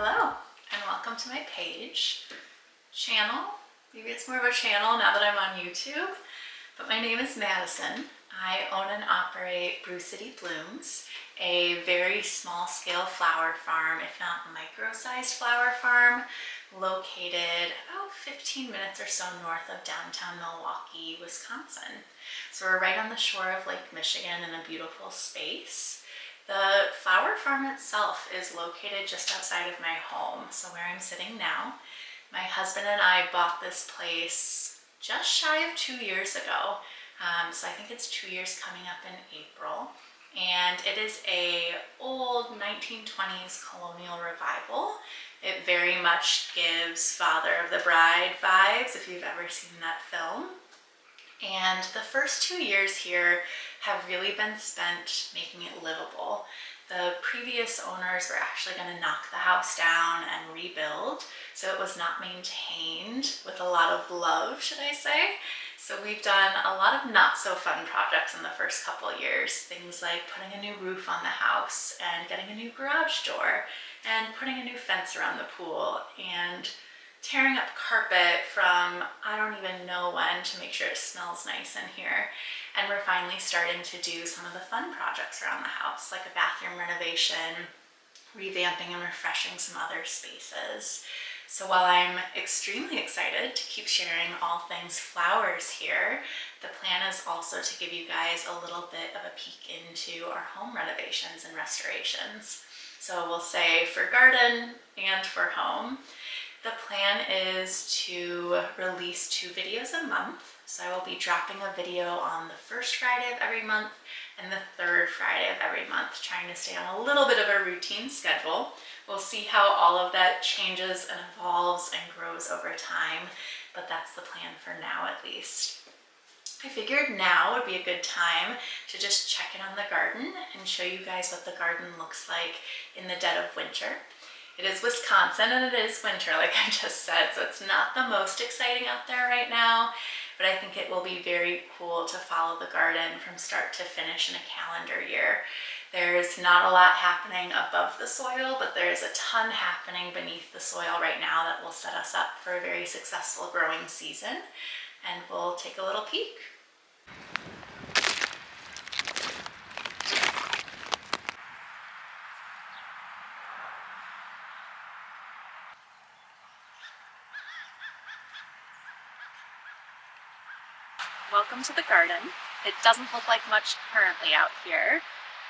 Hello and welcome to my channel. Maybe it's more of a channel now that I'm on YouTube, but my name is Madison. I own and operate Brew City Blooms, a very small scale flower farm, if not micro-sized flower farm, located about 15 minutes or so north of downtown Milwaukee, Wisconsin. So we're right on the shore of Lake Michigan in a beautiful space. The flower farm itself is located just outside of my home, so where I'm sitting now. My husband and I bought this place just shy of 2 years ago. So I think it's 2 years coming up in April. And it is a old 1920s colonial revival. It very much gives Father of the Bride vibes, if you've ever seen that film. And the first 2 years here have really been spent making it livable. The previous owners were actually going to knock the house down and rebuild, so it was not maintained with a lot of love, should I say. So we've done a lot of not so fun projects in the first couple of years. Things like putting a new roof on the house and getting a new garage door and putting a new fence around the pool and tearing up carpet from I don't even know when to make sure it smells nice in here. And we're finally starting to do some of the fun projects around the house, like a bathroom renovation, revamping and refreshing some other spaces. So while I'm extremely excited to keep sharing all things flowers here, the plan is also to give you guys a little bit of a peek into our home renovations and restorations. So we'll say for garden and for home. The plan is to release 2 videos a month. So I will be dropping a video on the first Friday of every month and the third Friday of every month, trying to stay on a little bit of a routine schedule. We'll see how all of that changes and evolves and grows over time, but that's the plan for now at least. I figured now would be a good time to just check in on the garden and show you guys what the garden looks like in the dead of winter. It is Wisconsin and it is winter, like I just said, so it's not the most exciting out there right now, but I think it will be very cool to follow the garden from start to finish in a calendar year. There's not a lot happening above the soil, but there is a ton happening beneath the soil right now that will set us up for a very successful growing season, and we'll take a little peek. Welcome to the garden. It doesn't look like much currently out here.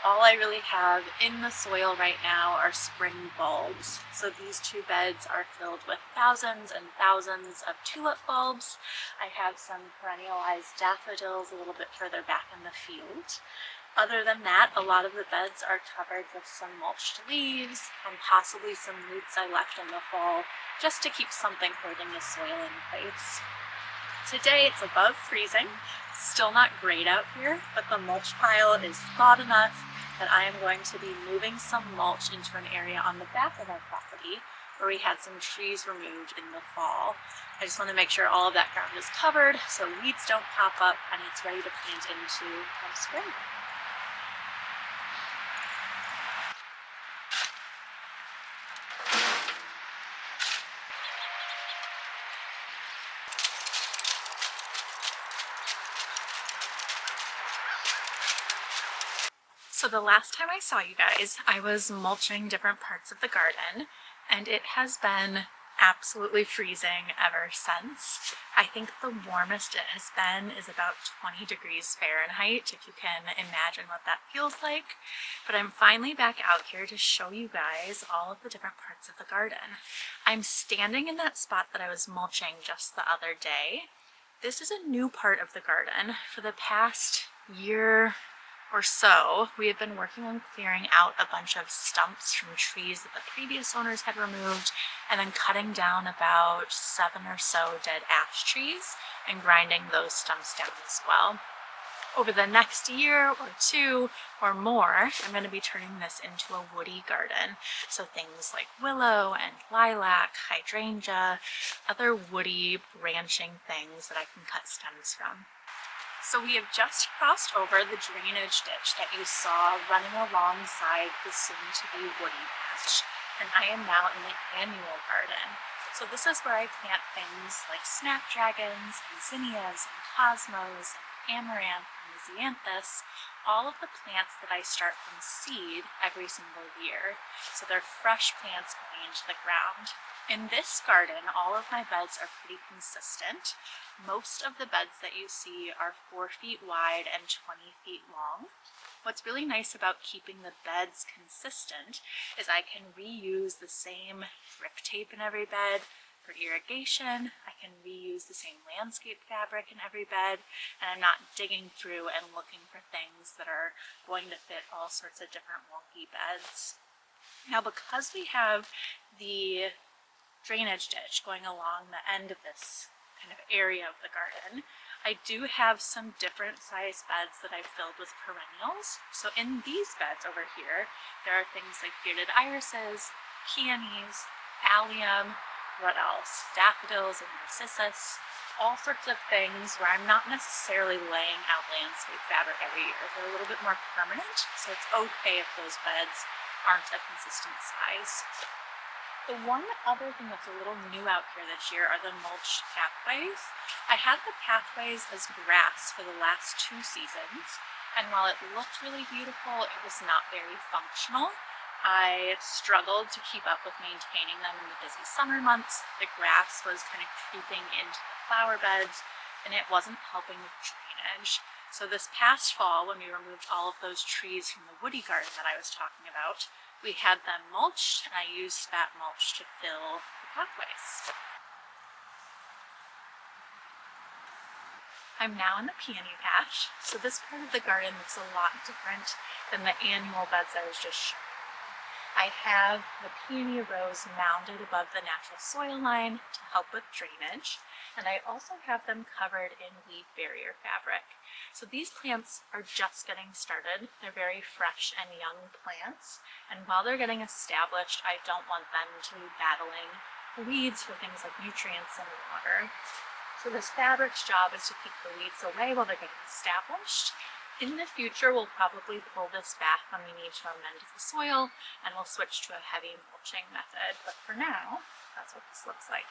All I really have in the soil right now are spring bulbs. So these 2 beds are filled with thousands and thousands of tulip bulbs. I have some perennialized daffodils a little bit further back in the field. Other than that, a lot of the beds are covered with some mulched leaves and possibly some roots I left in the fall just to keep something holding the soil in place. Today it's above freezing, still not great out here, but the mulch pile is thawed enough that I am going to be moving some mulch into an area on the back of our property where we had some trees removed in the fall. I just want to make sure all of that ground is covered so weeds don't pop up and it's ready to plant into come spring. So the last time I saw you guys, I was mulching different parts of the garden, and it has been absolutely freezing ever since. I think the warmest it has been is about 20 degrees Fahrenheit, if you can imagine what that feels like. But I'm finally back out here to show you guys all of the different parts of the garden. I'm standing in that spot that I was mulching just the other day. This is a new part of the garden. For the past year or so, we have been working on clearing out a bunch of stumps from trees that the previous owners had removed, and then cutting down about 7 or so dead ash trees and grinding those stumps down as well. Over the next year or 2 or more, I'm going to be turning this into a woody garden. So things like willow and lilac, hydrangea, other woody branching things that I can cut stems from. So we have just crossed over the drainage ditch that you saw running alongside the soon-to-be woody patch. and I am now in the annual garden. So this is where I plant things like snapdragons and zinnias and cosmos and amaranth and lisianthus, all of the plants that I start from seed every single year. So they're fresh plants going into the ground. In this garden, all of my beds are pretty consistent. Most of the beds that you see are 4 feet wide and 20 feet long. What's really nice about keeping the beds consistent is I can reuse the same drip tape in every bed for irrigation. I can reuse the same landscape fabric in every bed, and I'm not digging through and looking for things that are going to fit all sorts of different wonky beds. Now, because we have the drainage ditch going along the end of this kind of area of the garden, I do have some different size beds that I've filled with perennials. So in these beds over here, there are things like bearded irises, peonies, allium, what else? Daffodils and narcissus, all sorts of things where I'm not necessarily laying out landscape fabric every year. They're a little bit more permanent, so it's okay if those beds aren't a consistent size. The one other thing that's a little new out here this year are the mulched pathways. I had the pathways as grass for the last 2 seasons, and while it looked really beautiful, it was not very functional. I struggled to keep up with maintaining them in the busy summer months. The grass was kind of creeping into the flower beds, and it wasn't helping with drainage. So this past fall, when we removed all of those trees from the woody garden that I was talking about, we had them mulched, and I used that mulch to fill the pathways. I'm now in the peony patch, so this part of the garden looks a lot different than the annual beds I was just showing. I have the peony rows mounded above the natural soil line to help with drainage, and I also have them covered in weed barrier fabric. So these plants are just getting started. They're very fresh and young plants, and while they're getting established, I don't want them to be battling weeds for things like nutrients and water. So this fabric's job is to keep the weeds away while they're getting established. In the future, we'll probably pull this back when we need to amend the soil, and we'll switch to a heavy mulching method. But for now, that's what this looks like.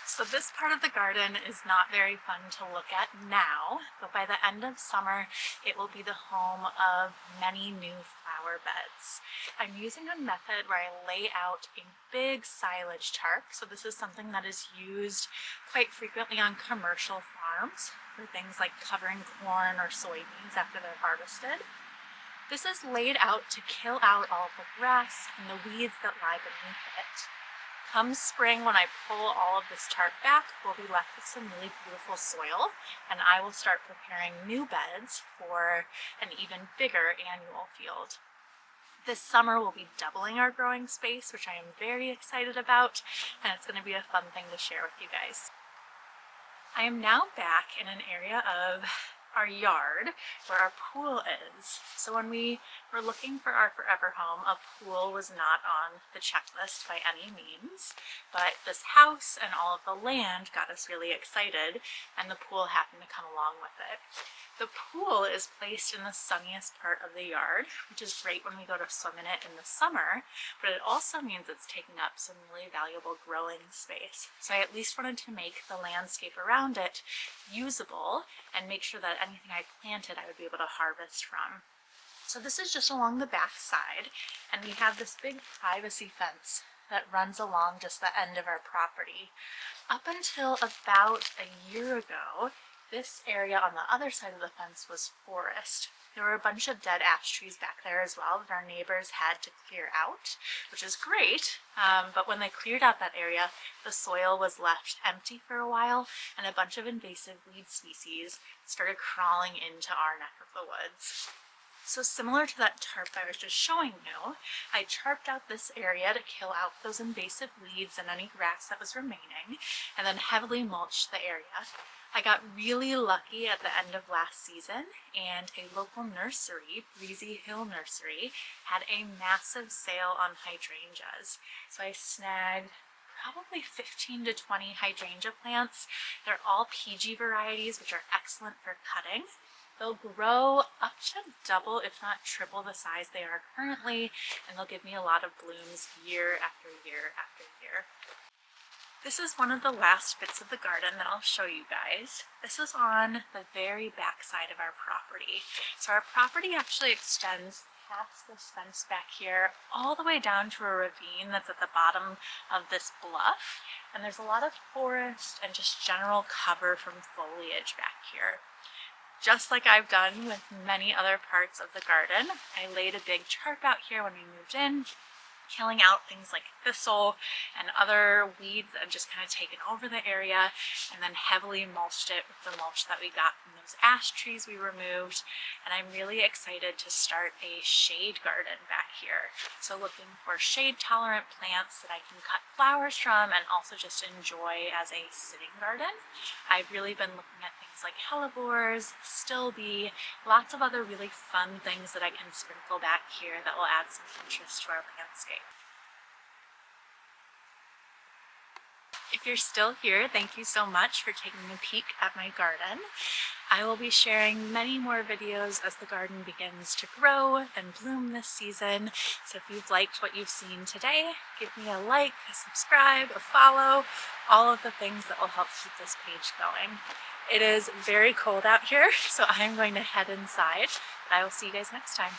So this part of the garden is not very fun to look at now, but by the end of summer, it will be the home of many new flower beds. I'm using a method where I lay out a big silage tarp. So this is something that is used quite frequently on commercial farms for things like covering corn or soybeans after they're harvested. This is laid out to kill out all of the grass and the weeds that lie beneath it. Come spring, when I pull all of this tarp back, we'll be left with some really beautiful soil, and I will start preparing new beds for an even bigger annual field. This summer we'll be doubling our growing space, which I am very excited about, and it's going to be a fun thing to share with you guys. I am now back in an area of our yard where our pool is. So when we were looking for our forever home, a pool was not on the checklist by any means, but this house and all of the land got us really excited, and the pool happened to come along with it. The pool is placed in the sunniest part of the yard, which is great when we go to swim in it in the summer, but it also means it's taking up some really valuable growing space. So I at least wanted to make the landscape around it usable and make sure that anything I planted I would be able to harvest from. So this is just along the back side, and we have this big privacy fence that runs along just the end of our property. Up until about a year ago, this area on the other side of the fence was forest. There were a bunch of dead ash trees back there as well that our neighbors had to clear out, which is great, but when they cleared out that area, the soil was left empty for a while, and a bunch of invasive weed species started crawling into our neck of the woods. So similar to that tarp I was just showing you, I tarped out this area to kill out those invasive weeds and any grass that was remaining, and then heavily mulched the area. I got really lucky at the end of last season, and a local nursery, Breezy Hill Nursery, had a massive sale on hydrangeas. So I snagged probably 15 to 20 hydrangea plants. They're all PG varieties, which are excellent for cutting. They'll grow up to double, if not triple the size they are currently, and they'll give me a lot of blooms year after year after year. This is one of the last bits of the garden that I'll show you guys. This is on the very back side of our property. So our property actually extends past this fence back here all the way down to a ravine that's at the bottom of this bluff. And there's a lot of forest and just general cover from foliage back here. Just like I've done with many other parts of the garden, I laid a big tarp out here when we moved in, killing out things like thistle and other weeds that have just kind of taken over the area, and then heavily mulched it with the mulch that we got from those ash trees we removed. And I'm really excited to start a shade garden back here. So looking for shade tolerant plants that I can cut flowers from and also just enjoy as a sitting garden. I've really been looking at things like hellebores, still bee, lots of other really fun things that I can sprinkle back here that will add some interest to our landscape. If you're still here, thank you so much for taking a peek at my garden. I will be sharing many more videos as the garden begins to grow and bloom this season. So if you've liked what you've seen today, give me a like, a subscribe, a follow, all of the things that will help keep this page going. It is very cold out here, so I'm going to head inside, but I will see you guys next time.